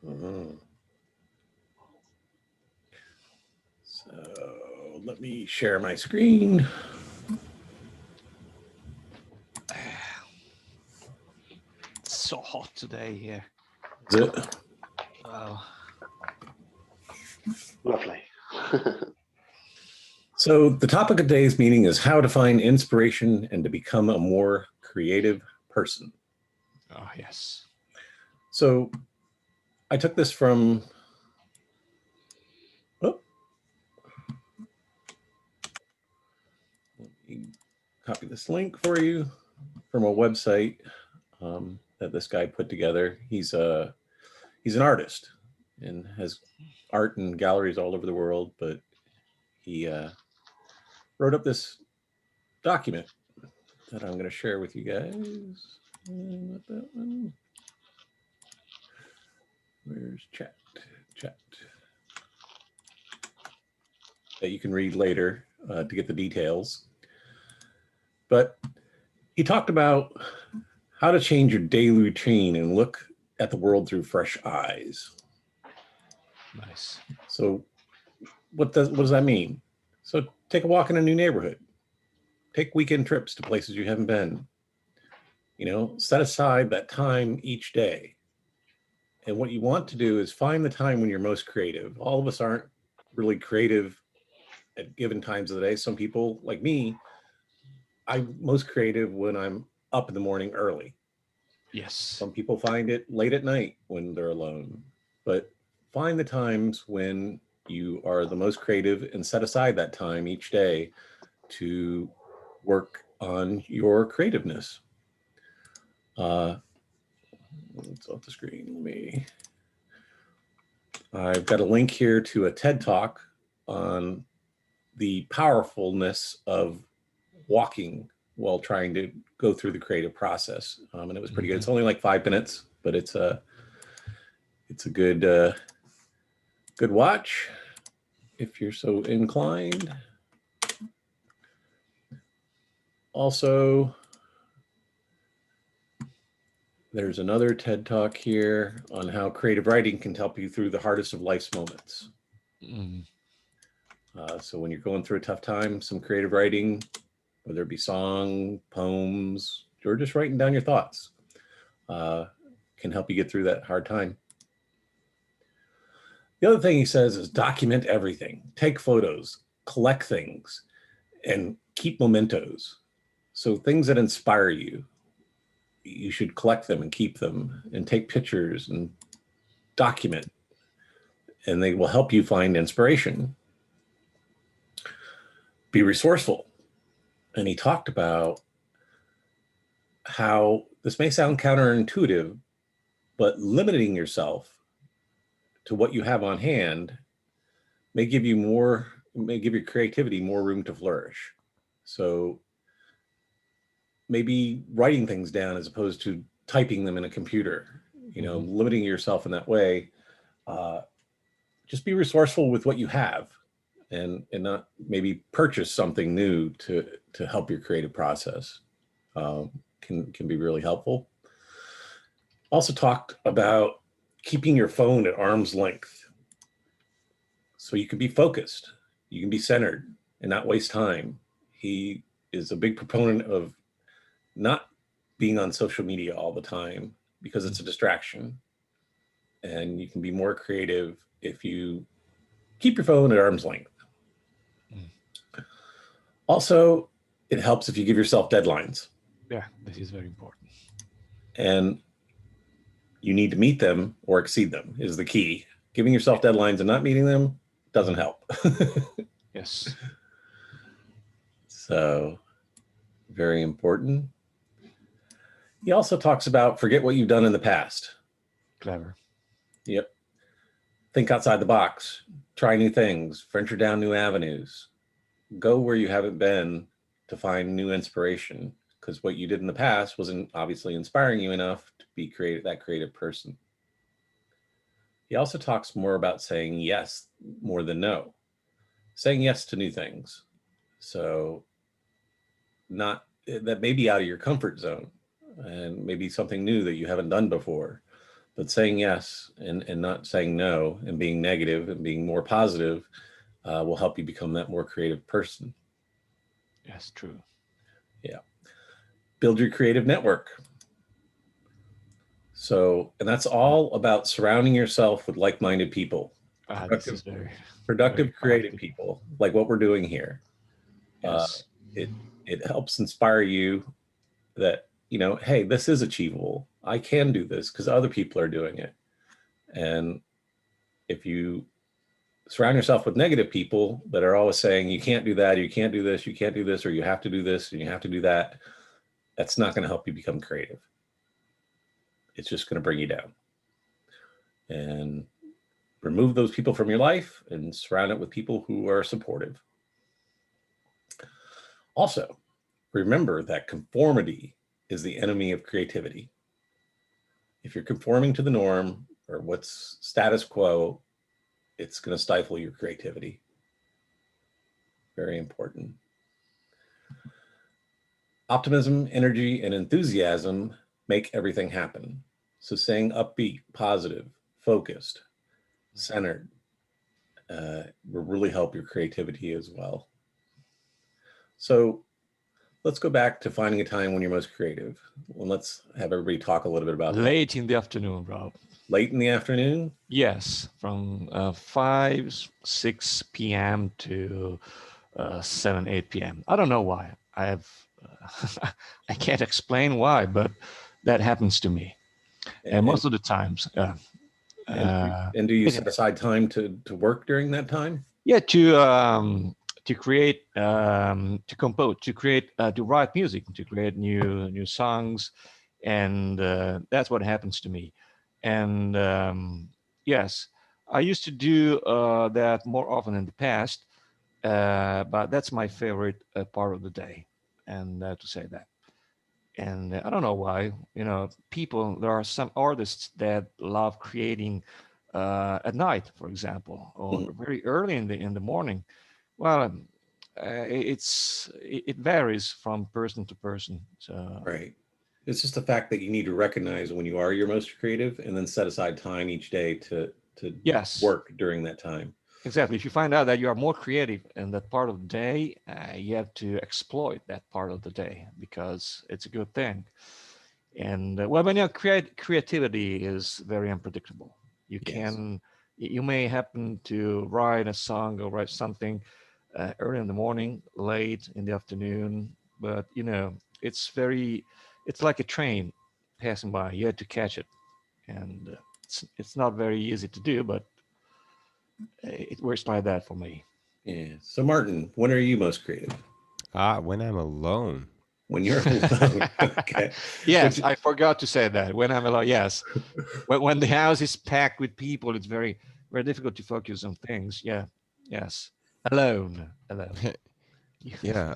Mhm. So let me share my screen. It's so hot today here. Is it? Wow. Lovely. So the topic of today's meeting is how to find inspiration and to become a more creative person. Oh, yes. So I took this from, let me copy this link for you from a website that this guy put together. He's an artist and has art in galleries all over the world, but he wrote up this document that I'm going to share with you guys. Not that one. Where's chat? Chat. That you can read later to get the details. But he talked about how to change your daily routine and look at the world through fresh eyes. Nice. So what does that mean? So take a walk in a new neighborhood. Take weekend trips to places you haven't been. You know, set aside that time each day. And what you want to do is find the time when you're most creative. All of us aren't really creative at given times of the day. Some people, like me, I'm most creative when I'm up in the morning early. Yes. Some people find it late at night when they're alone. But find the times when you are the most creative and set aside that time each day to work on your creativeness. It's off the screen. I've got a link here to a TED Talk on the powerfulness of walking while trying to go through the creative process. And it was pretty good. It's only like 5 minutes, but it's a good watch if you're so inclined. Also, there's another TED Talk here on how creative writing can help you through the hardest of life's moments. So when you're going through a tough time, some creative writing, whether it be song, poems, or just writing down your thoughts, can help you get through that hard time. The other thing he says is document everything. Take photos, collect things, and keep mementos. So things that inspire you, you should collect them and keep them and take pictures and document, and they will help you find inspiration. Be resourceful. And he talked about how this may sound counterintuitive, but limiting yourself to what you have on hand may give your creativity more room to flourish. So maybe writing things down as opposed to typing them in a computer, limiting yourself in that way. Just be resourceful with what you have and not maybe purchase something new to help your creative process. Can be really helpful. Also talked about keeping your phone at arm's length so you can be focused, you can be centered and not waste time. He is a big proponent of not being on social media all the time because it's a distraction, and you can be more creative if you keep your phone at arm's length. Also, it helps if you give yourself deadlines. Yeah, this is very important. And you need to meet them or exceed them is the key. Giving yourself deadlines and not meeting them doesn't help. Yes. So, very important. He also talks about forget what you've done in the past. Clever. Yep. Think outside the box. Try new things. Venture down new avenues. Go where you haven't been to find new inspiration, because what you did in the past wasn't obviously inspiring you enough to be that creative person. He also talks more about saying yes more than no. Saying yes to new things. So that may be out of your comfort zone and maybe something new that you haven't done before. But saying yes and not saying no and being negative and being more positive will help you become that more creative person. Yes, true. Yeah. Build your creative network. So, and that's all about surrounding yourself with like-minded people, This productive, is very, very productive, creative practical. people, like what we're doing here. Uh, Yes. it it helps inspire you that, hey, this is achievable. I can do this because other people are doing it. And if you surround yourself with negative people that are always saying you can't do that, you can't do this, you can't do this, or you have to do this and you have to do that, that's not going to help you become creative. It's just going to bring you down. And remove those people from your life and surround it with people who are supportive. Also, remember that conformity is the enemy of creativity. If you're conforming to the norm or what's status quo, it's going to stifle your creativity. Very important. Optimism, energy, and enthusiasm make everything happen. So staying upbeat, positive, focused, centered will really help your creativity as well. So let's go back to finding a time when you're most creative. Well, let's have everybody talk a little bit about that. Late in the afternoon, Rob. Late in the afternoon? Yes, from 5, 6 p.m. to 7, 8 p.m. I don't know why. I can't explain why, but that happens to me. And most of the times, and do you set aside time to work during that time? Yeah, to create, to compose, to create, to write music, to create new songs, and that's what happens to me. And yes, I used to do that more often in the past, but that's my favorite part of the day, and to say that. And I don't know why. People. There are some artists that love creating at night, for example, or very early in the morning. Well, it varies from person to person. So right. It's just the fact that you need to recognize when you are your most creative, and then set aside time each day to yes, work during that time. exactly. If you find out that you are more creative in that part of the day, you have to exploit that part of the day because it's a good thing. And well, when creativity is very unpredictable. Yes. You may happen to write a song or write something early in the morning, late in the afternoon, but it's like a train passing by. You have to catch it, and it's not very easy to do, but it works like that for me. Yeah. So Martin, when are you most creative? When I'm alone. When you're alone. Okay. Yes, I forgot to say that. When I'm alone, yes. When the house is packed with people, it's very, very difficult to focus on things. Yeah, yes. Alone. Yeah.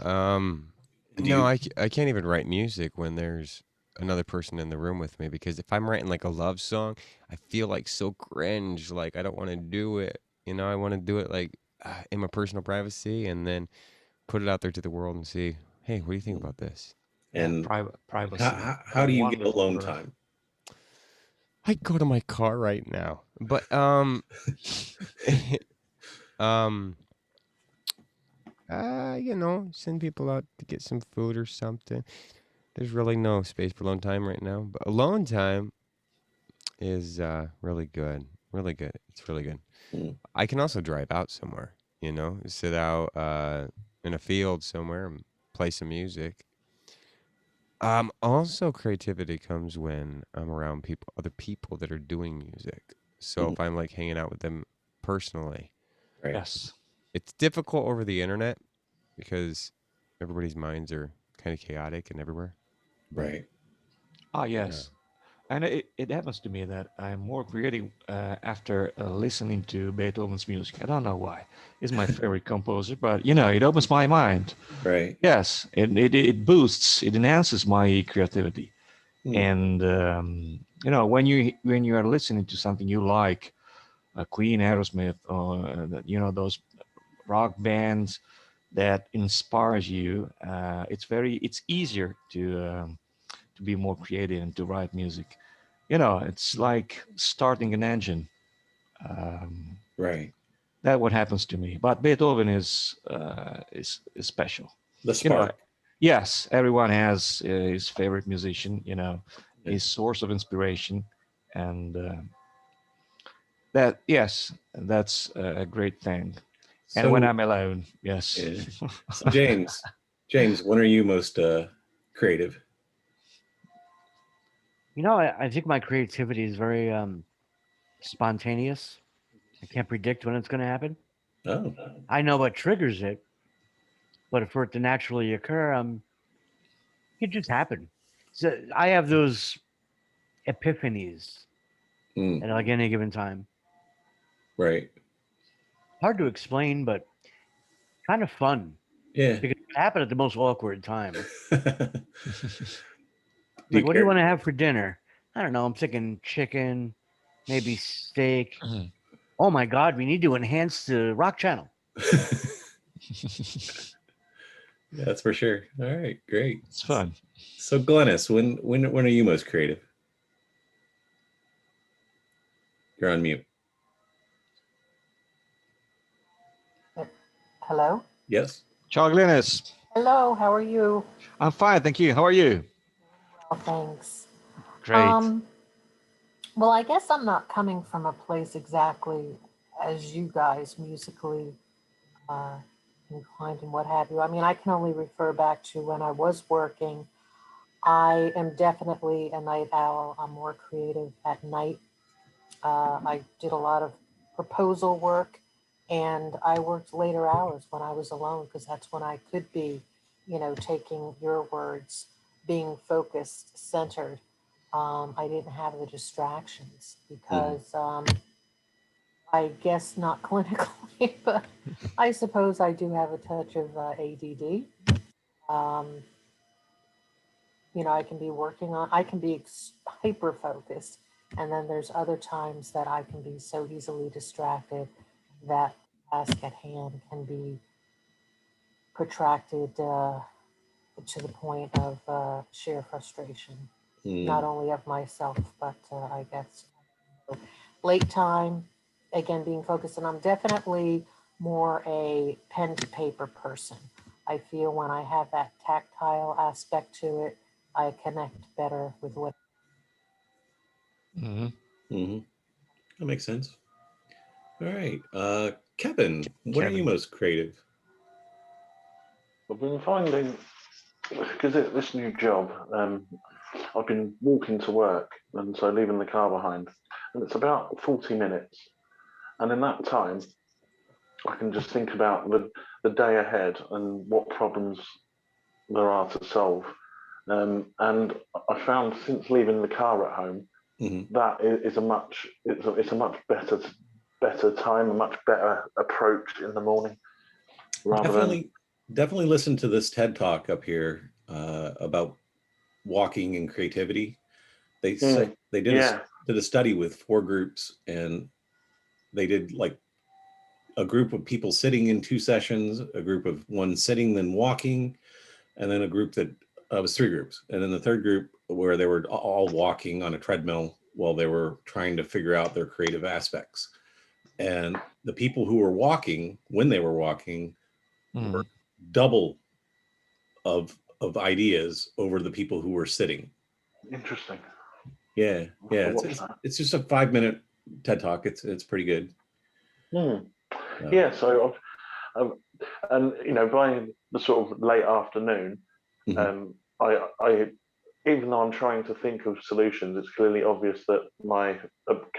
Do No, you I can't even write music when there's another person in the room with me, because if I'm writing like a love song, I feel like so cringe. Like I don't want to do it. I want to do it like in my personal privacy, and then put it out there to the world and see, hey, what do you think about this? Yeah, and privacy. A how do you get wonderful alone word. time? I go to my car right now, but um, send people out to get some food or something. There's really no space for alone time right now, but alone time is really good. Really good. It's really good. Mm. I can also drive out somewhere, sit out in a field somewhere and play some music. Also creativity comes when I'm around other people that are doing music. So Mm. if I'm like hanging out with them personally, Right. Yes. it's difficult over the internet because everybody's minds are kind of chaotic and everywhere. But Right. uh, Yes. And it happens to me that I'm more creative after listening to Beethoven's music. I don't know why. He's my favorite composer, but it opens my mind. Right. Yes, it boosts, it enhances my creativity. Mm. And when you are listening to something you like, Queen, Aerosmith, or those rock bands that inspires you, it's easier to be more creative and to write music. You know, it's like starting an engine. Right. That what happens to me. But Beethoven is special. The You know, spark. yes, everyone has his favorite musician. You know, his source of inspiration, and that yes, that's a great thing. And when So, I'm alone, yes. yeah. So James, when are you most creative? You know, I think my creativity is very spontaneous. I can't predict when it's going to happen. Oh, I know what triggers it, but for it to naturally occur, it just happen. So I have those epiphanies mm, at like any given time. right. Hard to explain, but kind of fun Yeah. because it happened at the most awkward time. Do Like, you what do you care? want to have for dinner? I don't know. I'm thinking chicken, maybe steak. Oh my God, we need to enhance the rock channel. Yeah, that's for sure. All right, great. It's fun. So Glennis, when are you most creative? You're on mute. Hello? Yes. Ciao, Glennis. Hello, how are you? I'm fine, thank you. How are you? Well, thanks. Great. Well, I guess I'm not coming from a place exactly as you guys musically uh, inclined and what have you. I mean, I can only refer back to when I was working. I am definitely a night owl. I'm more creative at night. I did a lot of proposal work and I worked later hours when I was alone because that's when I could be, taking your words, being focused, centered. I didn't have the distractions Mm, because I guess not clinically, but I suppose I do have a touch of ADD. Um, I can be I can be hyper focused. And then there's other times that I can be so easily distracted that task at hand can be protracted to the point of sheer frustration, not mm, only of myself, but I guess late time, again, being focused. And I'm definitely more a pen to paper person. I feel when I have that tactile aspect to it, I connect better with what. Hmm. hmm That makes sense. All right. Kevin, when are you Kevin. most creative? I've been finding, because this new job, I've been walking to work and so leaving the car behind, and it's about 40 minutes. And in that time, I can just think about the day ahead and what problems there are to solve. And I found since leaving the car at home, Hmm that is a much it's a much better time, a much better approach in the morning rather than Definitely listen to this TED talk up here about walking and creativity. They said they yeah. did a study with four groups, and they did like a group of people sitting in two sessions, a group of one sitting then walking, and then a group that was three groups, and then the third group where they were all walking on a treadmill while they were trying to figure out their creative aspects. And the people who were walking, when they were walking, Hmm. were double of ideas over the people who were sitting. Interesting. Yeah, I'll have yeah. to It's watch it's, that. it's just a 5 minute TED talk. It's pretty good. Hmm. Uh, Yeah, so and by the sort of late afternoon, mhm. I even though I'm trying to think of solutions, it's clearly obvious that my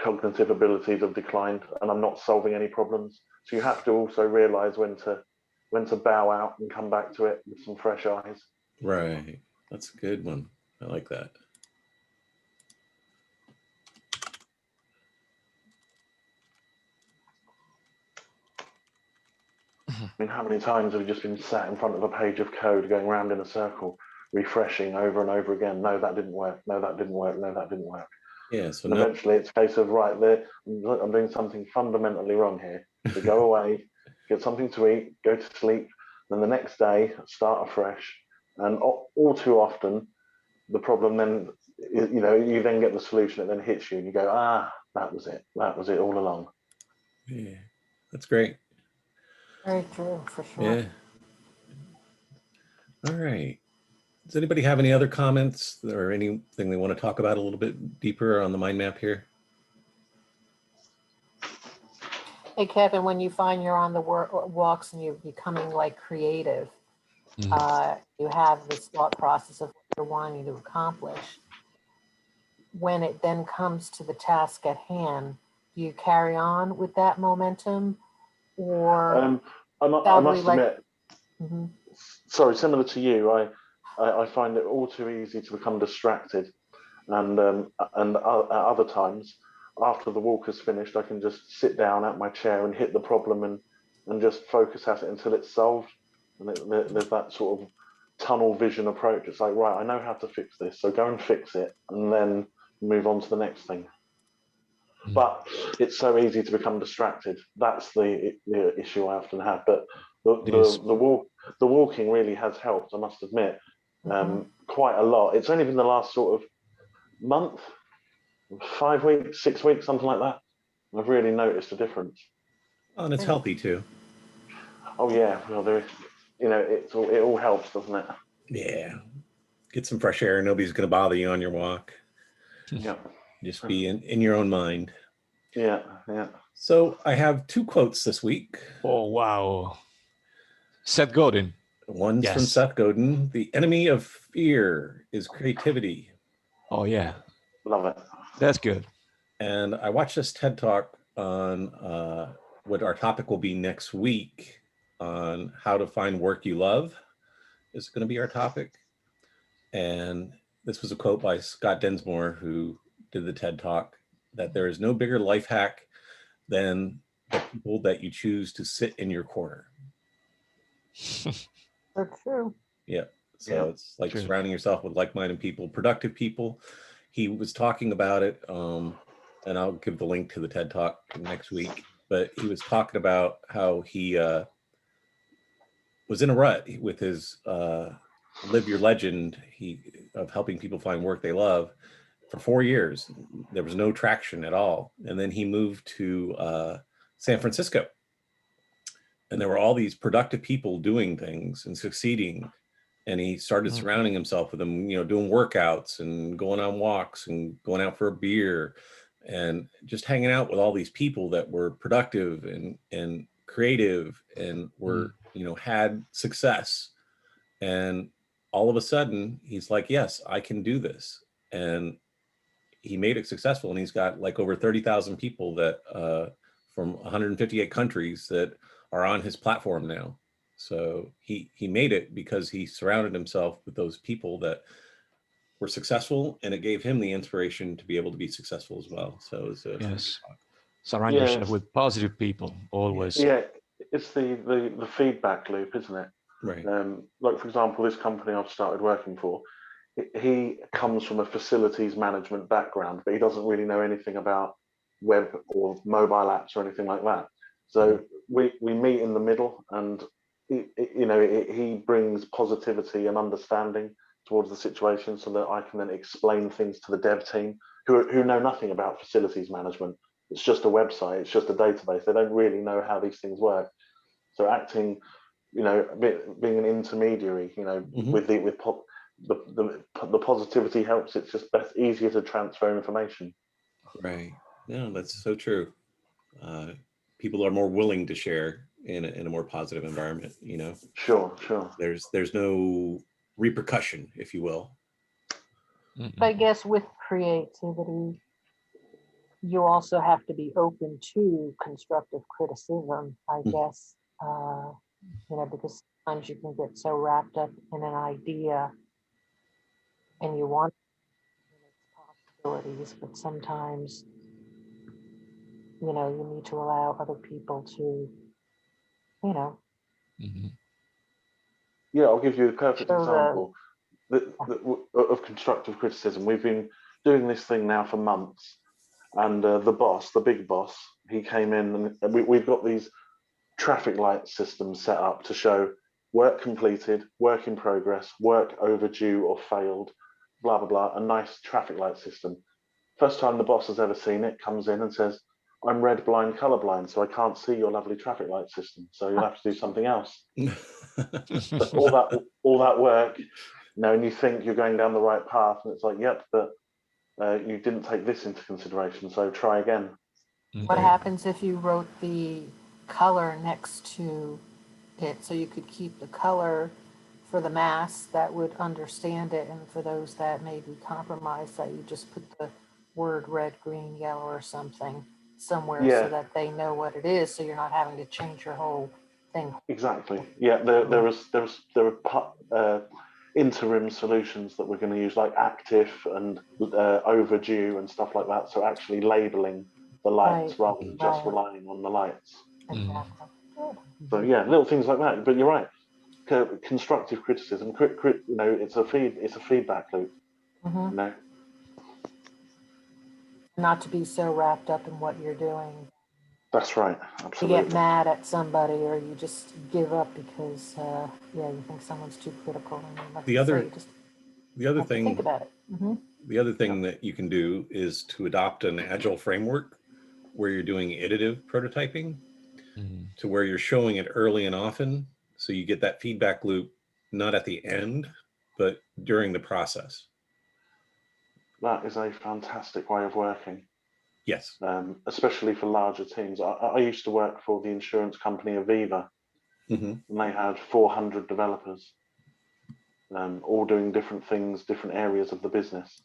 cognitive abilities have declined, and I'm not solving any problems. So you have to also realise when to bow out and come back to it with some fresh eyes. Right. That's a good one. I like that. I mean, how many times have we just been sat in front of a page of code going round in a circle, refreshing over and over again? No, that didn't work. No, that didn't work. No, that didn't work. Yeah. So And no. eventually it's a case of, right, there, I'm doing something fundamentally wrong here. So go away, get something to eat, go to sleep. Then the next day, start afresh. And all too often, the problem then, you then get the solution, it then hits you and you go, that was it all along. Yeah, that's great. Very true, for sure. Yeah. All right. Does anybody have any other comments or anything they want to talk about a little bit deeper on the mind map here? Hey, Kevin, when you find you're on the walks and you're becoming like creative, you have this thought process of what you're wanting to accomplish. When it then comes to the task at hand, do you carry on with that momentum, or I must like, admit, sorry, similar to you, I find it all too easy to become distracted, and at other times, after the walk is finished, I can just sit down at my chair and hit the problem and just focus at it until it's solved. And there's that sort of tunnel vision approach. It's like, right, I know how to fix this, so go and fix it, and then move on to the next thing. But it's so easy to become distracted. That's the issue I often have. But the walking really has helped, I must admit, quite a lot. It's only been the last sort of month, 5 weeks, 6 weeks, something like that, I've really noticed a difference. Oh, and it's healthy too. Oh yeah, well, it all helps, doesn't it? Yeah. Get some fresh air. Nobody's going to bother you on your walk. Yeah. Just be in your own mind. Yeah. So I have 2 quotes this week. Oh, wow. Seth Godin. One's from Seth Godin. The enemy of fear is creativity. Oh, yeah. Love it. That's good. And I watched this TED Talk on what our topic will be next week on how to find work you love is going to be our topic. And this was a quote by Scott Densmore, who did the TED Talk, that there is no bigger life hack than the people that you choose to sit in your corner. That's true. Yeah. So it's like surrounding yourself with like-minded people, productive people. He was talking about it, and I'll give the link to the TED Talk next week. But he was talking about how he was in a rut with his Live Your Legend of helping people find work they love for 4 years. There was no traction at all. And then he moved to San Francisco. And there were all these productive people doing things and succeeding. And he started surrounding himself with them, doing workouts and going on walks and going out for a beer and just hanging out with all these people that were productive and creative and were, had success. And all of a sudden he's like, yes, I can do this. And he made it successful. And he's got like over 30,000 people that from 158 countries that are on his platform now. So he made it because he surrounded himself with those people that were successful, and it gave him the inspiration to be able to be successful as well. So it's surround yourself with positive people always. Yeah, it's the feedback loop, isn't it? Right. Like, for example, this company I've started working for, he comes from a facilities management background, but he doesn't really know anything about web or mobile apps or anything like that. So we meet in the middle, and he brings positivity and understanding towards the situation, so that I can then explain things to the dev team who know nothing about facilities management. It's just a website, it's just a database. They don't really know how these things work. So acting, being an intermediary, with the positivity helps. It's just easier to transfer information. Right. No, that's so true. People are more willing to share in a more positive environment. Sure. There's no repercussion, if you will. I guess with creativity, you also have to be open to constructive criticism, I guess, because sometimes you can get so wrapped up in an idea and you want possibilities, but sometimes, you need to allow other people to, Yeah, I'll give you a perfect example of constructive criticism. We've been doing this thing now for months, and the big boss, he came in, and we've got these traffic light systems set up to show work completed, work in progress, work overdue or failed, blah, blah, blah, a nice traffic light system. First time the boss has ever seen it, comes in and says, I'm red blind, colorblind, so I can't see your lovely traffic light system. So you'll have to do something else. But all that work, and you think you're going down the right path, and it's like, yep, but you didn't take this into consideration, so try again. What happens if you wrote the color next to it so you could keep the color for the mass that would understand it, and for those that may be compromised, that you just put the word red, green, yellow, or something somewhere so that they know what it is, so you're not having to change your whole thing. Exactly. Yeah, there are interim solutions that we're going to use, like active and overdue and stuff like that. So actually labeling the lights rather than just relying on the lights. Exactly. So yeah, little things like that. But you're right. Constructive criticism, it's a feedback loop. Not to be so wrapped up in what you're doing. That's right. Absolutely. You get mad at somebody, or you just give up because you think someone's too critical. And like The other thing, think about it. The other thing that you can do is to adopt an agile framework where you're doing iterative prototyping, to where you're showing it early and often, so you get that feedback loop not at the end, but during the process. That is a fantastic way of working. Yes. Especially for larger teams. I used to work for the insurance company Aviva, and they had 400 developers, all doing different things, different areas of the business.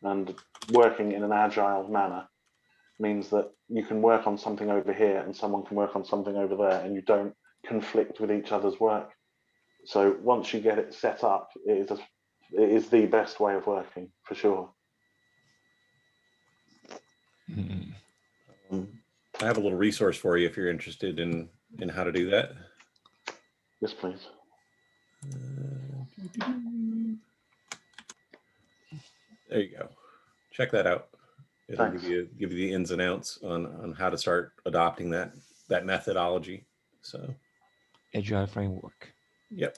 And working in an agile manner means that you can work on something over here and someone can work on something over there, and you don't conflict with each other's work. So once you get it set up, it is the best way of working, for sure. I have a little resource for you if you're interested in how to do that. Yes, please. There you go. Check that out. It'll give you the ins and outs on how to start adopting that methodology. So, agile framework. Yep.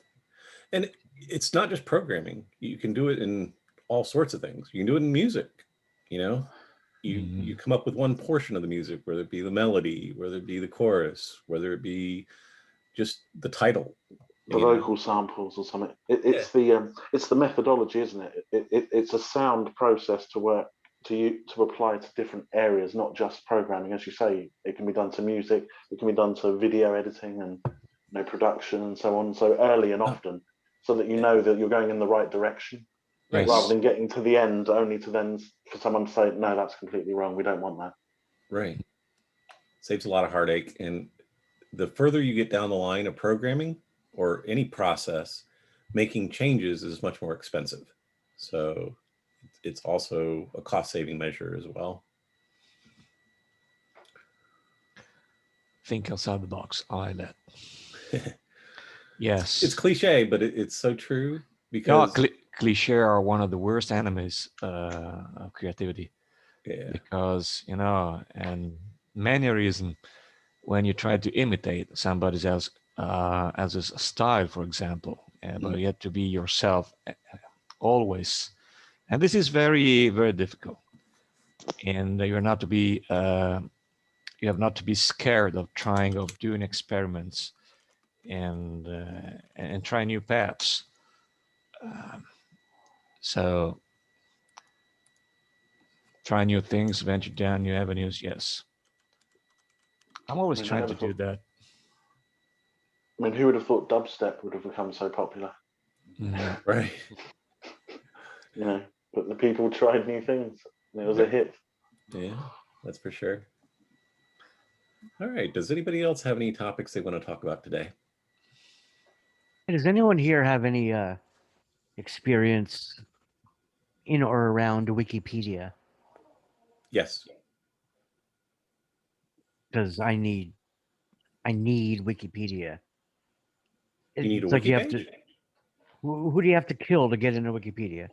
And it's not just programming. You can do it in all sorts of things. You can do it in music. You come up with one portion of the music, whether it be the melody, whether it be the chorus, whether it be just the title, the vocal samples or something. It's the methodology, isn't it? It's a sound process to work to apply to different areas, not just programming. As you say, it can be done to music, it can be done to video editing and production and so on. So early and often, so that you know that you're going in the right direction. Yes. Rather than getting to the end only to then for someone to say, no, that's completely wrong, we don't want that. Right. Saves a lot of heartache. And the further you get down the line of programming or any process, making changes is much more expensive. So it's also a cost-saving measure as well. Think outside the box. I like that. Yes. It's cliche, but it's so true, because cliche are one of the worst enemies of creativity. Yeah. Because, and many reasons, when you try to imitate somebody else's style, for example, but you have to be yourself always. And this is very, very difficult. And you have not to be scared of doing experiments and try new paths. So try new things, venture down new avenues. Yes, I'm always trying to do that. I mean, who would have thought dubstep would have become so popular? Right. But the people tried new things, and it was a hit. Yeah, that's for sure. All right. Does anybody else have any topics they want to talk about today? Does anyone here have any experience in or around Wikipedia? Yes. Because I need Wikipedia. You need a It's wiki like page? who do you have to kill to get into Wikipedia?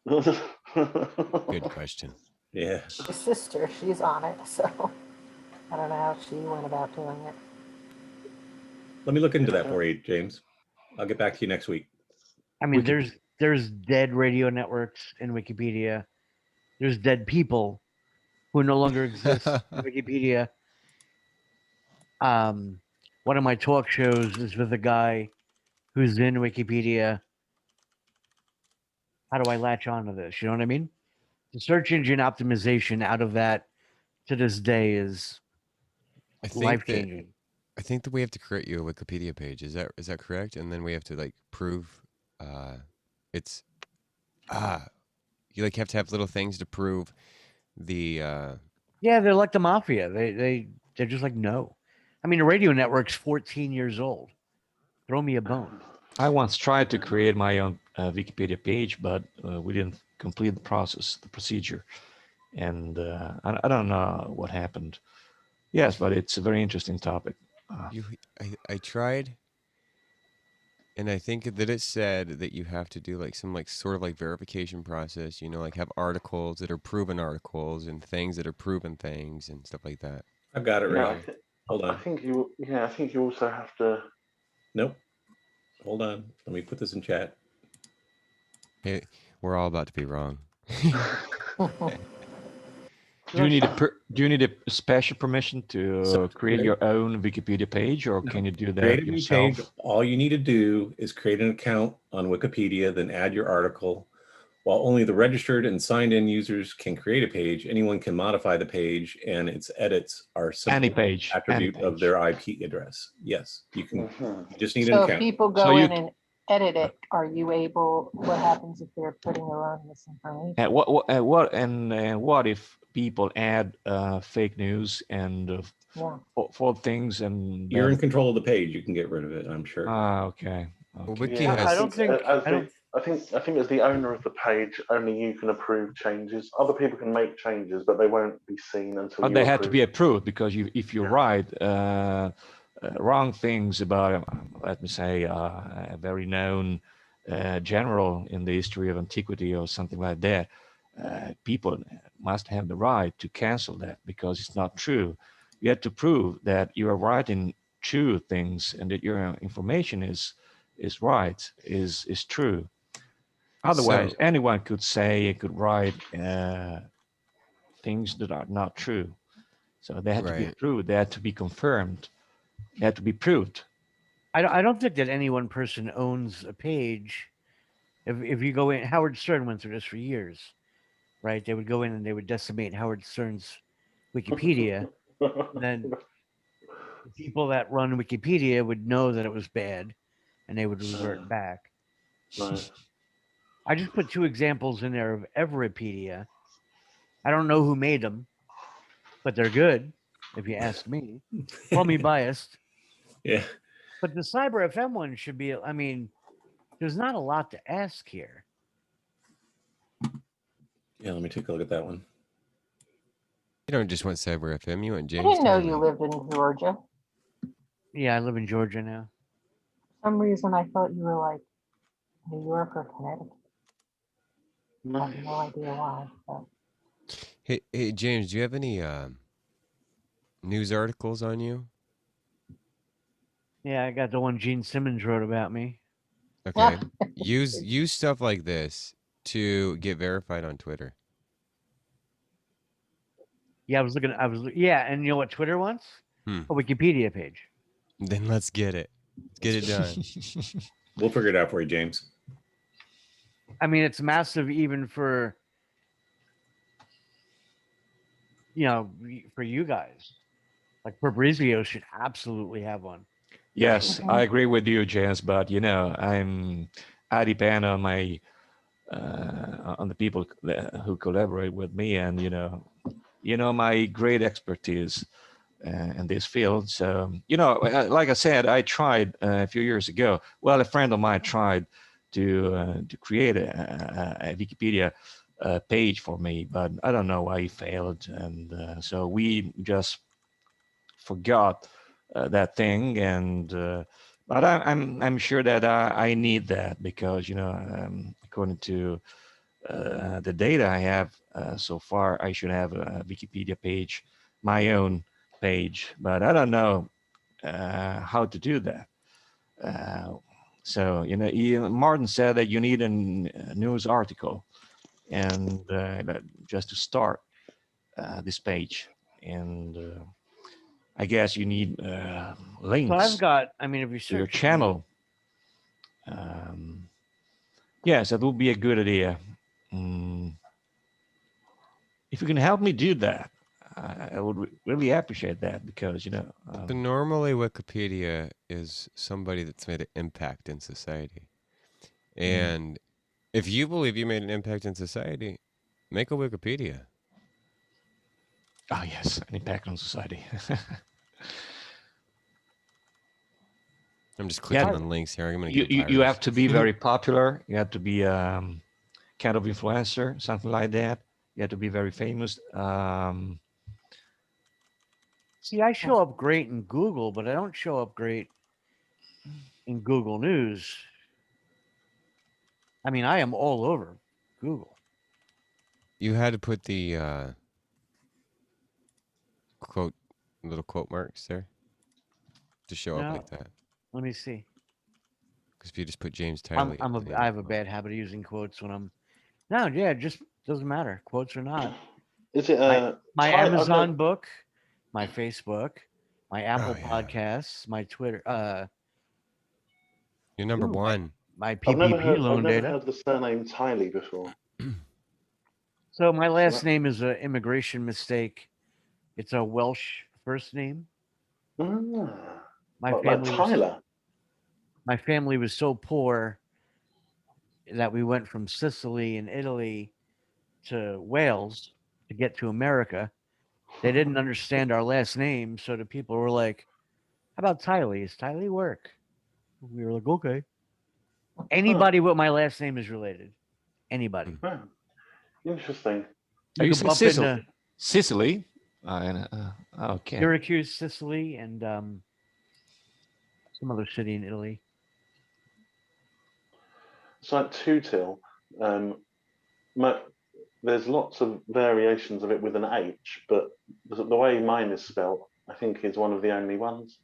Good question. Yeah. My sister, she's on it, so I don't know how she went about doing it. Let me look into that for you, James. I'll get back to you next week. I mean, there's there's dead radio networks in Wikipedia. There's dead people who no longer exist in Wikipedia. One of my talk shows is with a guy who's in Wikipedia. How do I latch onto this? You know what I mean? The search engine optimization out of that to this day is I think life that changing. I think that we have to create you a Wikipedia page. Is that correct? And then we have to like prove it's you like have to have little things to prove the Yeah, they're like the mafia. They're just like no. I mean, the radio network's 14 years old. Throw me a bone. I once tried to create my own Wikipedia page, but we didn't complete the process, the procedure, and I don't know what happened. Yes, but it's a very interesting topic. you I tried, and I think that it said that you have to do like some like sort of like verification process, like have articles that are proven articles and things that are proven things and stuff like that. I've got it Yeah, right here. Hold I on. think you. Yeah, I think you also have to. Nope. Hold on. Let me put this in chat. Hey, we're all about to be wrong. Do you need a special permission to So, create your own Wikipedia page, or can you do that create a new yourself? page. All you need to do is create an account on Wikipedia, then add your article. While only the registered and signed in users can create a page, anyone can modify the page, and its edits are Any simply page, any attribute of page. their IP address. Yes, you can. Mhm. You just need an So if account. people So go you in and edit it, are you able, what happens if they're putting their own misinformation? And what if people add fake news and Yeah. false things and You're in bad? control of the page. You can get rid of it, I'm sure. Okay. Well, Okay. Wiki Yeah, I has don't think. as I don't. I think as the owner of the page, only you can approve changes. Other people can make changes, but they won't be seen until you They had to approve. be approved because if you Yeah. write wrong things about, let me say, a very known general in the history of antiquity or something like that, people must have the right to cancel that because it's not true. You have to prove that you are writing true things and that your information is right, is true. Otherwise, so anyone could say, could write things that are not true. So they had to be right. approved. They had to be confirmed. They had to be proved. I don't think that any one person owns a page. If you go in, Howard Stern went through this for years, right? They would go in and they would decimate Howard Stern's Wikipedia. And then the people that run Wikipedia would know that it was bad, and they would revert back. Right. I just put two examples in there of Everipedia. I don't know who made them, but they're good, if you ask me. Call me biased. Yeah. But the Cyber FM one should be, I mean, there's not a lot to ask here. Yeah, let me take a look at that one. You don't just want Cyber FM, you want I James didn't know Tomlin. you lived in Georgia. Yeah, I live in Georgia now. For some reason, I thought you were like New York or Connecticut. I have no idea why. But Hey James, do you have any news articles on you? Yeah, I got the one Gene Simmons wrote about me. Okay. use stuff like this to get verified on Twitter. Yeah, yeah, and you know what Twitter wants? Hmm. A Wikipedia page. Then let's get it. Let's get it done. We'll figure it out for you, James. I mean, it's massive even for, for you guys. Like Fabrizio should absolutely have one. Yes, I agree with you, James. But I depend on my on the people who collaborate with me, and my great expertise in this field. So like I said, I tried a few years ago. Well, a friend of mine tried to create a Wikipedia page for me, but I don't know why he failed, and so we just forgot that thing. And but I'm sure that I need that because according to the data I have so far, I should have a Wikipedia page, my own page, but I don't know how to do that. So, Martin said that you need a news article and just to start this page. And I guess you need So links I've got. I mean, if you to your search channel. Yes, that would be a good idea. If you can help me do that, I would really appreciate that because, So normally Wikipedia is somebody that's made an impact in society. And if you believe you made an impact in society, make a Wikipedia. oh, yes, an impact on society. I'm just clicking Yeah. on links here. I'm going to You, get you, you have virus. to be very popular. You have to be kind of influencer, something like that. You have to be very famous. See, I show up great in Google, but I don't show up great in Google News. I mean, I am all over Google. You had to put the little quote marks there to show up No, like that. let me see. Because if you just put James Tyler, I have a bad habit of using quotes when I'm. No, yeah, it just doesn't matter, quotes or not. Is it My I've Amazon book, my Facebook, my Apple yeah. Podcasts, my Twitter, You're number ooh, one. my I've never PPP heard. I've loan never data. heard the surname Tiley before. So my last that- name is an immigration mistake. It's a Welsh first name. Ah, My like family was Tyler. my family was so poor that we went from Sicily and Italy to Wales to get to America. They didn't understand our last name, so the people were like, "How about Tiley? Is Tiley work?" We were like, "Okay." Anybody with my last name is related. Anybody. Wow. Interesting. Are You you could saying bump Sicily? into Sicily? Okay. Syracuse, Sicily, and some other city in Italy. It's like two-till. There's lots of variations of it with an H, but the way mine is spelt, I think, is one of the only ones.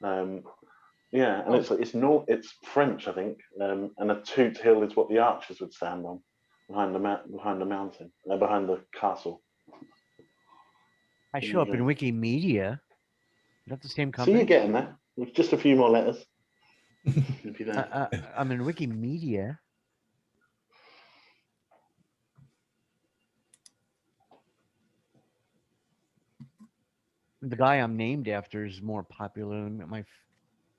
Yeah, and it's French, I think, and a two-till is what the archers would stand on behind the mountain, behind the castle. I There show you up in go. Wikimedia. Is that the same So company? you're getting there. With just a few more letters. You'll be there. I'm in Wikimedia. The guy I'm named after is more popular than my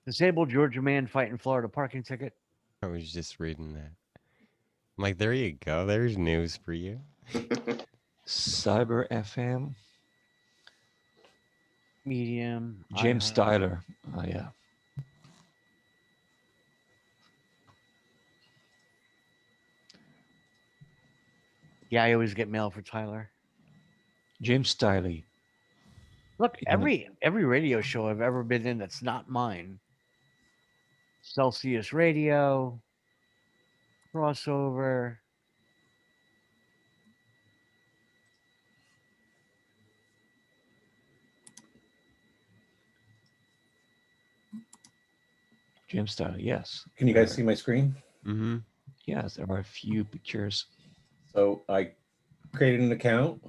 disabled Georgia man fighting Florida parking ticket. I was just reading that. I'm like, there you go. There's news for you. Cyber FM. Medium. James iHeart. Tyler. Oh, yeah. Yeah, I always get mail for Tyler. James Tyler. Look, You know- every radio show I've ever been in that's not mine. Celsius Radio, crossover. James Tyler, yes. Can you guys see my screen? Mm-hmm. Yes, there are a few pictures. So I created an account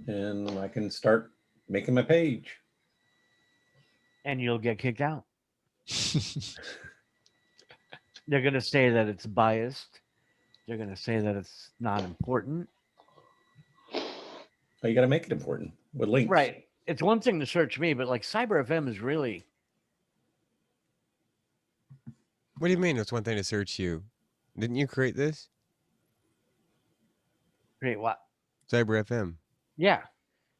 and I can start making my page. And you'll get kicked out. They're going to say that it's biased. They're going to say that it's not important. Oh, you got to make it important with links. Right. It's one thing to search me, but like Cyber FM is really. What do you mean? It's one thing to search you. Didn't you create this? Great. What? Cyber FM. Yeah.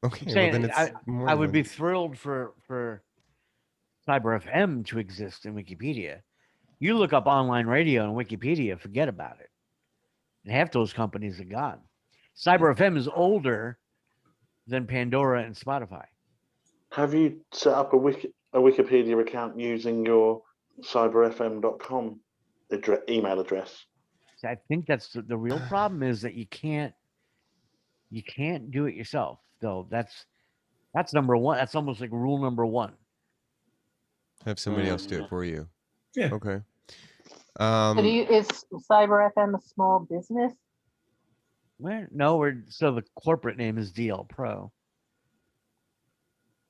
Okay, well Saying then it's more I than would one. be thrilled for Cyber FM to exist in Wikipedia. You look up online radio in Wikipedia, forget about it. And half those companies are gone. Cyber FM is older than Pandora and Spotify. Have you set up a Wikipedia account using your cyberfm.com email address? I think that's the real problem is that you can't do it yourself. Though that's number one. That's almost like rule number one. Have somebody else do it for you. Yeah. Okay. So is Cyber FM a small business? No, so the corporate name is DL Pro.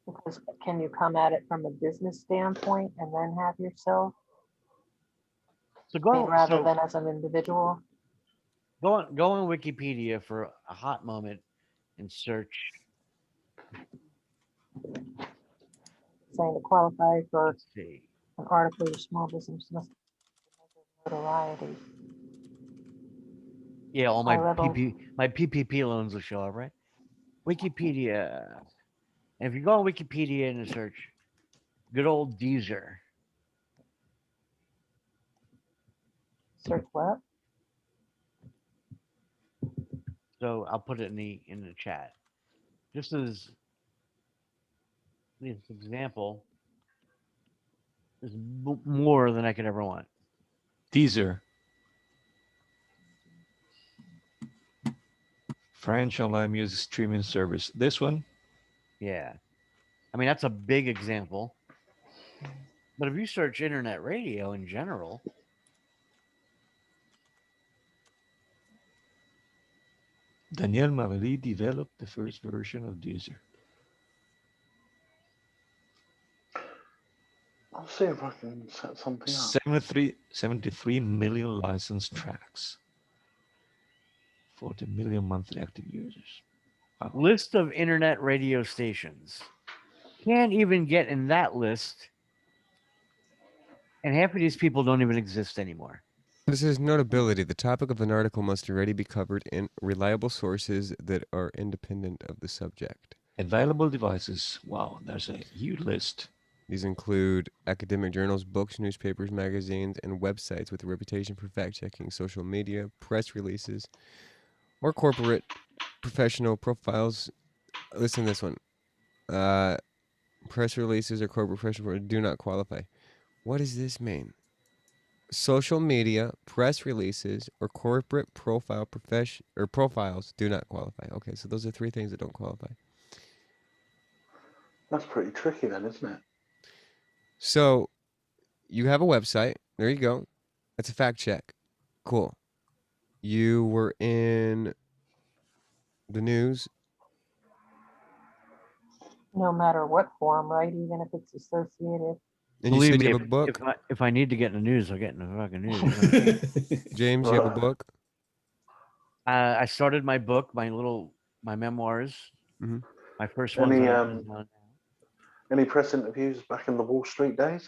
Because can you come at it from a business standpoint and then have yourself, So go rather than as an individual? Go on Wikipedia for a hot moment and search. Saying to qualify for Let's see. an article, your small business must have notoriety. Yeah, all High level. my PPP loans will show up, right? Wikipedia. And if you go on Wikipedia and search good old Deezer. Search what? So I'll put it in the chat. Just as this example is more than I could ever want. Deezer. French online music streaming service. This one? Yeah. I mean, that's a big example. But if you search internet radio in general, Daniel Marelly developed the first version of Deezer. I'll see if I can set something up. 73 million licensed tracks. 40 million monthly active users. Wow. List of internet radio stations. Can't even get in that list. And half of these people don't even exist anymore. This is notability. The topic of an article must already be covered in reliable sources that are independent of the subject. Available devices. Wow, there's a huge list. These include academic journals, books, newspapers, magazines, and websites with a reputation for fact-checking, social media, press releases, or corporate professional profiles. Listen to this one. Press releases or corporate professional do not qualify. What does this mean? Social media, press releases, or corporate profiles do not qualify. Okay, so those are three things that don't qualify. That's pretty tricky then, isn't it? So you have a website. There you go. That's a fact check. Cool. You were in the news. No matter what form, right? Even if it's associated. And Believe you said me, you have a book. if I need to get in the news, I'll get in the fucking news. James, you have a book? I started my book, my memoirs. Mm-hmm. My first one. Any press interviews back in the Wall Street days?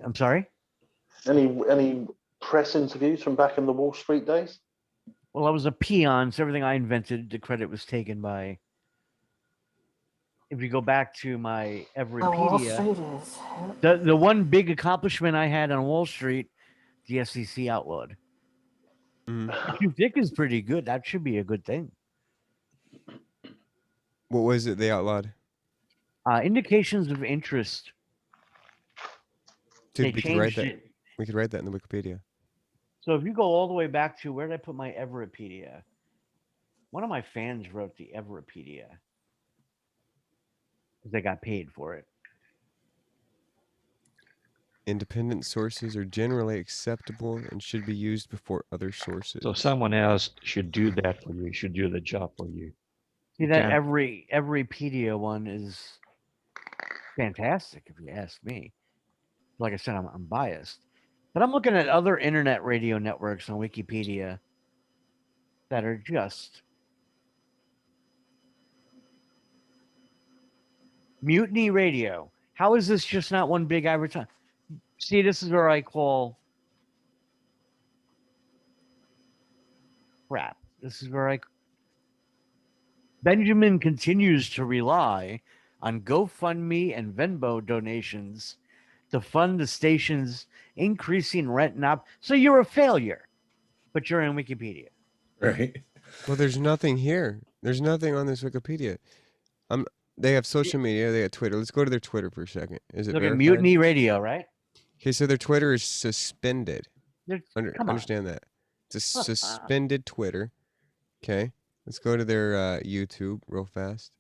I'm sorry? Any press interviews from back in the Wall Street days? Well, I was a peon, so everything I invented, the credit was taken by. If you go back to my Everpedia, the one big accomplishment I had on Wall Street, the SEC outlawed. If you think is pretty good, that should be a good thing. What was it they outlawed? Indications of interest. Dude, we could write that. We could write that in the Wikipedia. So if you go all the way back to where did I put my Everpedia? One of my fans wrote the Everpedia because they got paid for it. Independent sources are generally acceptable and should be used before other sources. So someone else should do that for you. Should do the job for you. See, that Everpedia one is fantastic, if you ask me. Like I said, I'm biased. But I'm looking at other internet radio networks on Wikipedia that are just Mutiny Radio. How is this just not one big advertisement? See, this is where I call crap. This is where Benjamin continues to rely on GoFundMe and Venmo donations to fund the station's increasing rent and so you're a failure, but you're in Wikipedia. Right. Well, there's nothing here. There's nothing on this Wikipedia. They have social media. They have Twitter. Let's go to their Twitter for a second. Is it Look verified? at Mutiny Radio, right? Okay, so their Twitter is suspended. Come Understand that. It's a suspended Twitter. Okay, let's go to their YouTube real fast.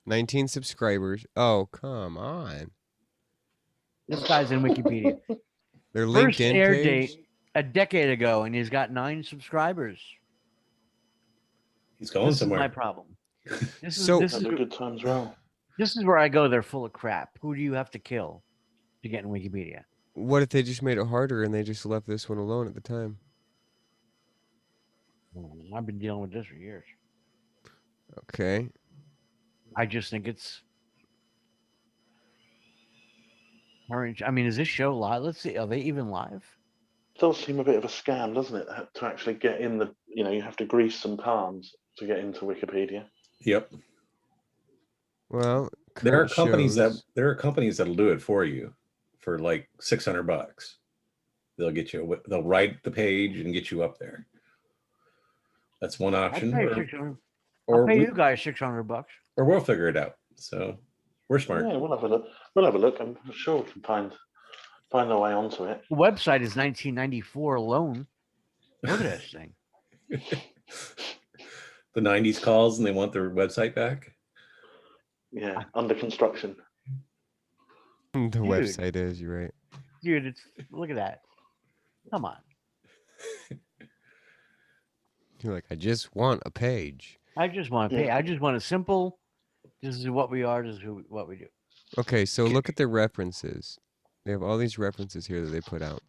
19 subscribers. Oh, come on. This guy's in Wikipedia. Their First LinkedIn air page. date a decade ago, and he's got 9 subscribers. He's going This is my somewhere. problem. This is So- this That'd is be good times well. this is where I go. They're full of crap. Who do you have to kill to get in Wikipedia? What if they just made it harder and they just left this one alone at the time? I've been dealing with this for years. Okay. I just think it's orange. I mean, is this show live? Let's see. Are they even live? It does seem a bit of a scam, doesn't it? To actually get in the, you have to grease some palms to get into Wikipedia. Yep. Well, There are current companies shows- that'll do it for you for like $600. They'll get you. They'll write the page and get you up there. That's one I'll option. pay Or, 600. or I'll pay we- you guys $600. or we'll figure it out. So we're smart. Yeah, we'll have a look. We'll have a look. I'm sure we can find our way onto it. The website is 1994 alone. Look at this thing. The 90s calls and they want their website back. Yeah, under construction. the website is, you're right. Dude, look at that. Come on. You're like, I just want a page. I just want to pay. Yeah. I just want a simple. This is what we are. This is what we do. Okay, so look at the references. They have all these references here that they put out.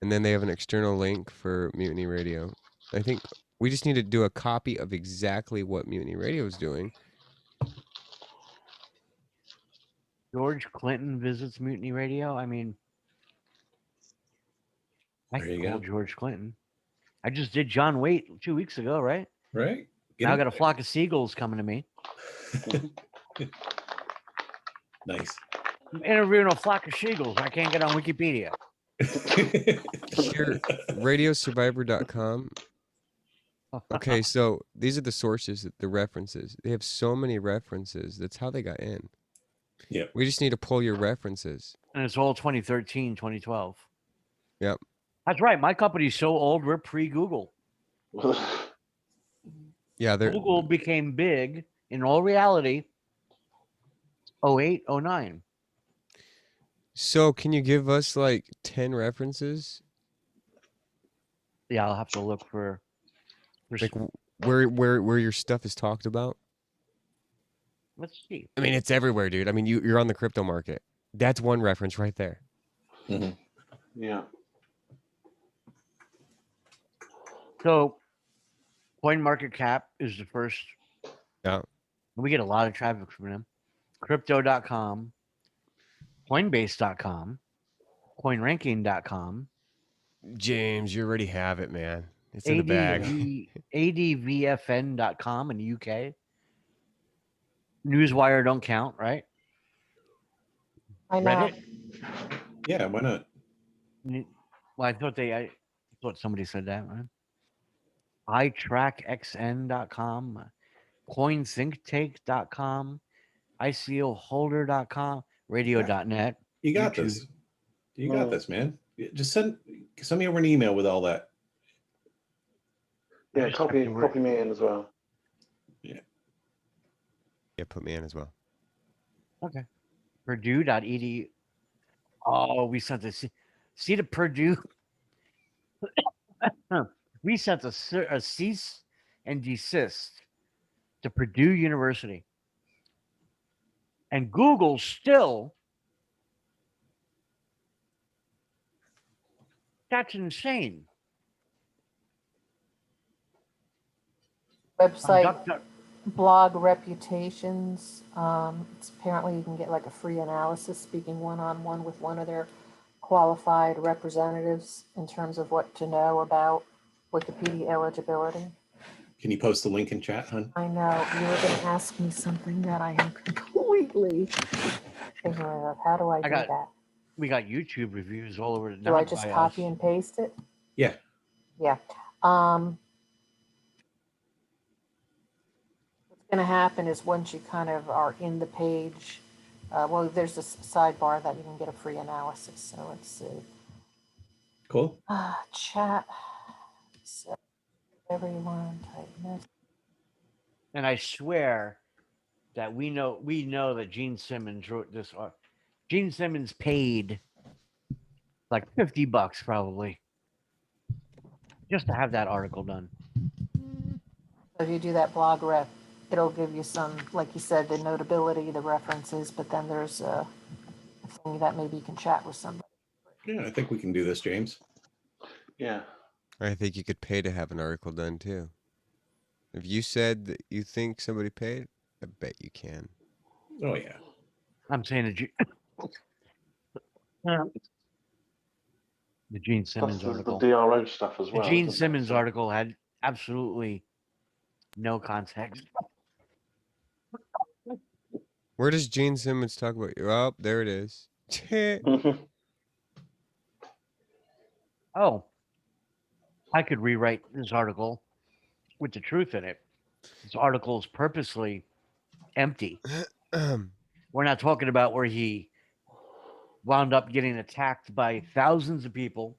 And then they have an external link for Mutiny Radio. I think we just need to do a copy of exactly what Mutiny Radio is doing. George Clinton visits Mutiny Radio. I mean, I There can you call go. George Clinton. I just did John Waite 2 weeks ago, right? Right? Get Now I it got a flock of seagulls coming to me. Nice. I'm interviewing a flock of seagulls. I can't get on Wikipedia. Here, radiosurvivor.com. Okay, so these are the sources, the references. They have so many references. That's how they got in. Yep. We just need to pull your references. And it's all 2013, 2012. Yep. That's right. My company's so old, we're pre-Google. Yeah, they're Google became big in all reality 08, 09. So can you give us like 10 references? Yeah, I'll have to look for Like where your stuff is talked about? let's see. I mean, it's everywhere, dude. I mean, you're on the crypto market. That's one reference right there. Mhm. Yeah. So CoinMarketCap is the first. Yeah. We get a lot of traffic from them. Crypto.com, Coinbase.com, CoinRanking.com, James, you already have it, man. It's in the bag. ADVFN.com in the UK. Newswire don't count, right? I know. Reddit. Yeah, why not? Well, I thought somebody said that, right? iTrackXN.com, CoinThinkTake.com, ICOHolder.com, Radio.net. You got YouTube. this. You got this, man. Just send me over an email with all that. Yeah, just have copy to work. me in as well. Yeah, put me in as well. Okay. Purdue.edu. Oh, we sent this. See the Purdue. We sent a cease and desist to Purdue University. And Google still. That's insane. Website blog reputations. It's apparently you can get like a free analysis speaking one-on-one with one of their qualified representatives in terms of what to know about Wikipedia eligibility. Can you post the link in chat, hon? I know you were going to ask me something that I am completely ignorant of. How do I do that? We got YouTube reviews all over. Do I just copy and paste it? Yeah. Yeah. What's going to happen is once you kind of are in the page, well, there's this sidebar that you can get a free analysis. So let's see. Cool. Chat. So everyone type this. And I swear that we know that Gene Simmons wrote this. Gene Simmons paid like $50 probably, just to have that article done. So if you do that blog rep, it'll give you some, like you said, the notability, the references, but then there's a thing that maybe you can chat with somebody. Yeah, I think we can do this, James. Yeah. I think you could pay to have an article done too. If you said that you think somebody paid, I bet you can. Oh yeah. I'm saying the Gene Plus Simmons the article. DRO stuff as The well. Gene isn't Simmons there? So- article had absolutely no context. Where does Gene Simmons talk about you? Oh, there it is. Oh, I could rewrite this article with the truth in it. This article is purposely empty. We're not talking about where he wound up getting attacked by thousands of people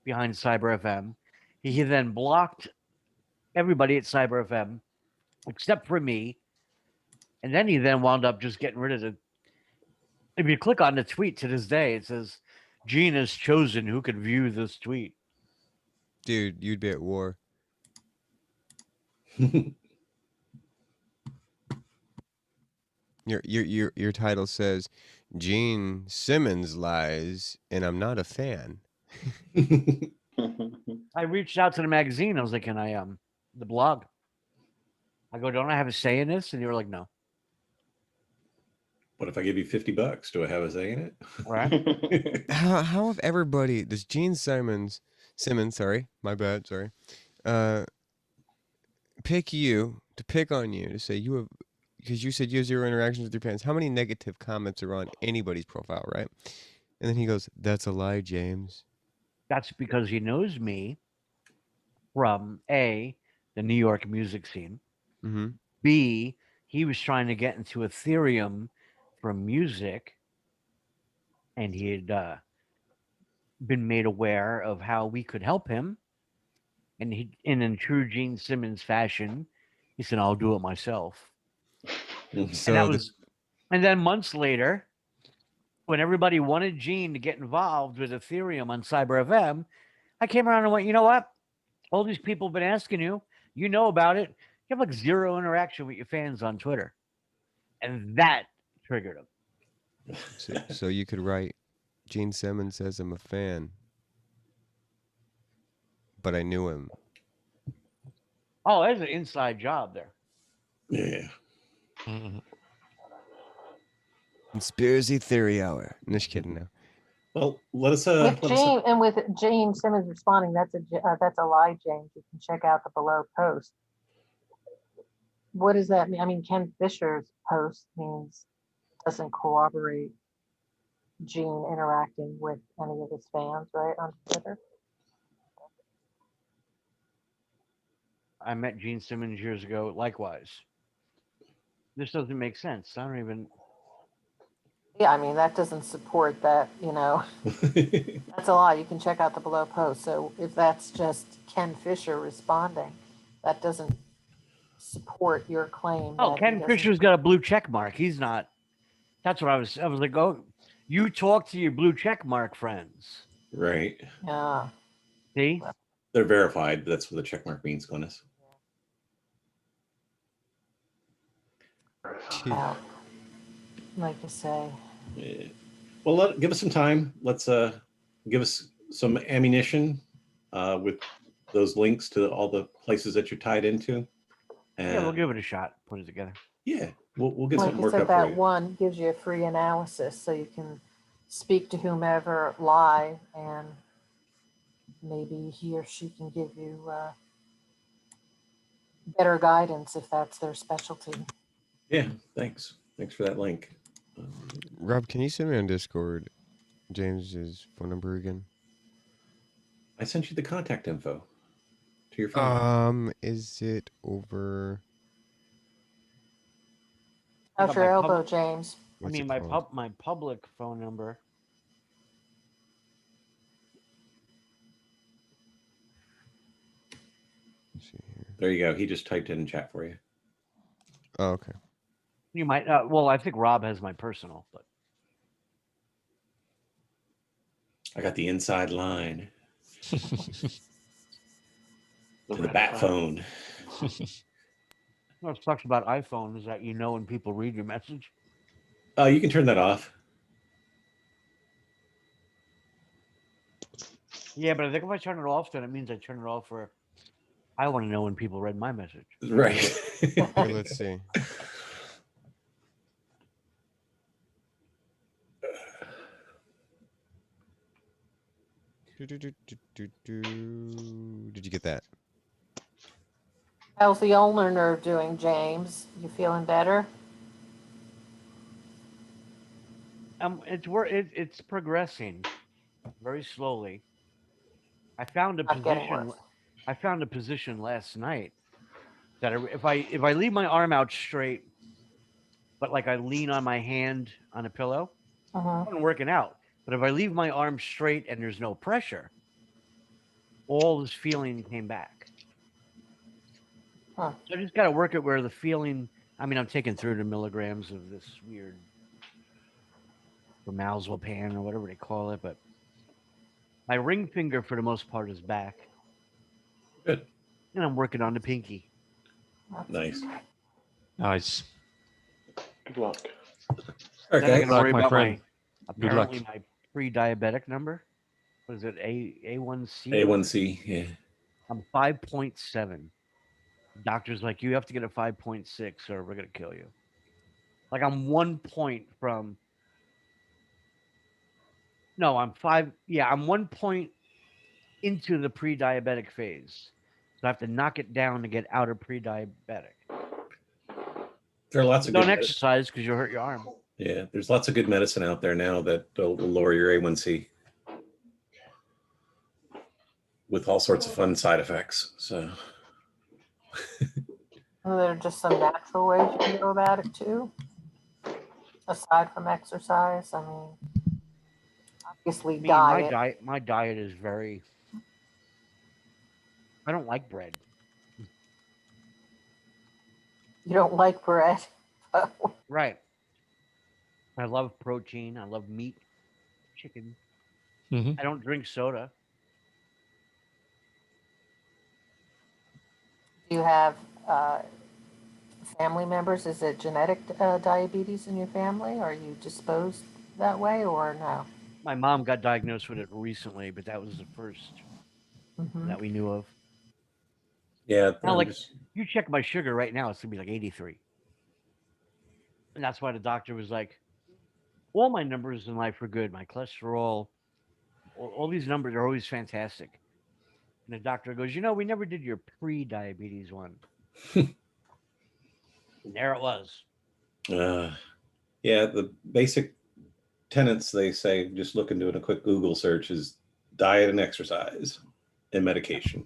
behind Cyber FM. He then blocked everybody at Cyber FM except for me. And then he then wound up just getting rid of the. If you click on the tweet to this day, it says, Gene has chosen who can view this tweet. Dude, you'd be at war. Your title says Gene Simmons lies, and I'm not a fan. I reached out to the magazine. I was like, can I the blog? I go, don't I have a say in this? And they were like, no. What if I give you $50? Do I have a say in it? All right. How have everybody? Does Gene Simmons, sorry, my bad, sorry, pick you to pick on you to say you have, because you said you have 0 interactions with your fans. How many negative comments are on anybody's profile, right? And then he goes, "That's a lie, James." That's because he knows me from A, the New York music scene. Mm-hmm. B, he was trying to get into Ethereum from music, and he had been made aware of how we could help him. And in true Gene Simmons fashion, he said, "I'll do it myself." So And that was, and then months later, when everybody wanted Gene to get involved with Ethereum on Cyber FM, I came around and went, you know what? All these people have been asking you, you know about it. You have like 0 interaction with your fans on Twitter. And that triggered him. so you could write, Gene Simmons says I'm a fan, but I knew him. Oh, that's an inside job there. Yeah. Mhm. Conspiracy theory hour. No, just kidding now. Well, let us. With Gene and with Gene Simmons responding, that's a lie, James. You can check out the below post. What does that mean? I mean, Ken Fisher's post means doesn't corroborate Gene interacting with any of his fans, right, on Twitter. I met Gene Simmons years ago. Likewise, this doesn't make sense. I don't even. Yeah, I mean, that doesn't support that, that's a lie. You can check out the below post. So if that's just Ken Fisher responding, that doesn't support your claim. Oh, that he Ken doesn't- Fisher's got a blue check mark. He's not. That's what I was like, oh, you talk to your blue check mark friends. Right. Yeah. See? They're verified. That's what the check mark means, Glennis. Well, like you say. Yeah. Well, give us some time. Let's give us some ammunition with those links to all the places that you're tied into. And Yeah, we'll give it a shot. Put it together. yeah, we'll get Like something you worked said, up for that you. one gives you a free analysis so you can speak to whomever live and maybe he or she can give you better guidance if that's their specialty. Yeah, thanks. Thanks for that link. Rob, can you send me on Discord James's phone number again? I sent you the contact info to your phone. Is it over? Out got your my elbow, pub- James. What's it my called? my public phone number. Let's see here. There you go. He just typed in chat for you. Oh, okay. You might. Well, I think Rob has my personal, but I got the inside line to the red bat flag. phone. What sucks about iPhone is that you know when people read your message. You can turn that off. Yeah, but I think if I turn it off, then it means I turn it off for. I want to know when people read my message. Right. Here, let's see. Did you get that? How's the ulnar nerve doing, James? You feeling better? It's progressing very slowly. I found a Not getting position. worse. I found a position last night that if I leave my arm out straight, but like I lean on my hand on a pillow, Mhm. I'm working out. But if I leave my arm straight and there's no pressure, all this feeling came back. Huh. So I just got to work it where the feeling. I mean, I'm taking 300 milligrams of this weird formaldehyde or whatever they call it, but my ring finger for the most part is back, Good. and I'm working on the pinky. Nice. Nice. Good luck. All right, Then I got guys. to luck, worry my about friend. Good luck. apparently my pre-diabetic number. What is it? A1C. A1C. Yeah. I'm 5.7. Doctor's like, you have to get a 5.6 or we're gonna kill you. Like I'm 1 point from. No, I'm five. Yeah, I'm 1 point into the pre-diabetic phase. So I have to knock it down to get out of pre-diabetic. There are lots of Don't good. exercise because you'll hurt your arm. Yeah, there's lots of good medicine out there now that will lower your A1C with all sorts of fun side effects. So And there are just some natural ways you can go about it too, aside from exercise. I mean, obviously Me, diet. my diet is very. I don't like bread. You don't like bread. Right. I love protein. I love meat, chicken. Hmm. I don't drink soda. Do you have family members? Is it genetic diabetes in your family? Are you disposed that way or no? My mom got diagnosed with it recently, but that was the first Hmm. that we knew of. yeah, Now, I'm like just you check my sugar right now, it's gonna be like 83, and that's why the doctor was like, all my numbers in life were good. My cholesterol, all these numbers are always fantastic. And the doctor goes, we never did your pre-diabetes one. And there it was. yeah, the basic tenets they say, just look into it, a quick Google search, is diet and exercise and medication.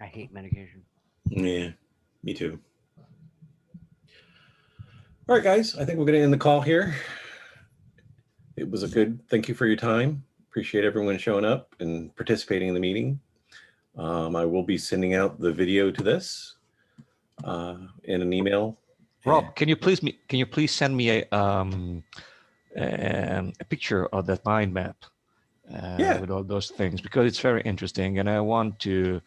I hate medication. Yeah, me too. All right, guys, I think we're going to end the call here. It was a good, thank you for your time. Appreciate everyone showing up and participating in the meeting. I will be sending out the video to this in an email. Rob, can you please send me a picture of that mind map Yeah. with all those things, because it's very interesting, and I want to.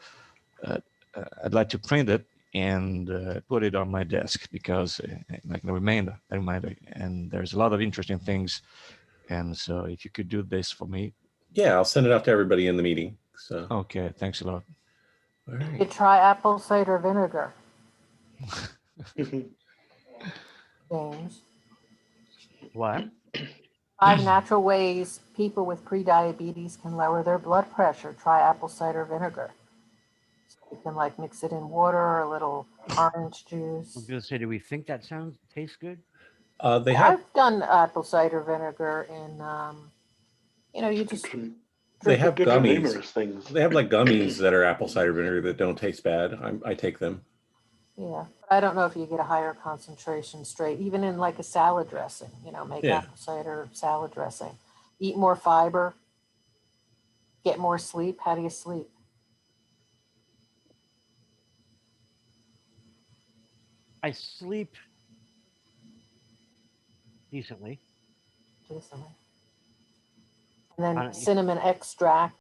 I'd like to print it and put it on my desk because, like a reminder, and there's a lot of interesting things. And so, if you could do this for me, Yeah, I'll send it out to everybody in the meeting. So, okay, thanks a lot. all You right. could try apple cider vinegar, James. What? 5 natural ways people with prediabetes can lower their blood pressure. Try apple cider vinegar. So you can like mix it in water or a little orange I was juice. gonna say, do we think that tastes good? They have I've done apple cider vinegar in, you just Different, they drink have it. different gummies. numerous things. They have like gummies that are apple cider vinegar that don't taste bad. I take them. Yeah, but I don't know if you get a higher concentration straight, even in like a salad dressing, make Yeah. apple cider salad dressing. Eat more fiber, get more sleep. How do you sleep? I sleep decently. Decently. and then don't- cinnamon extract,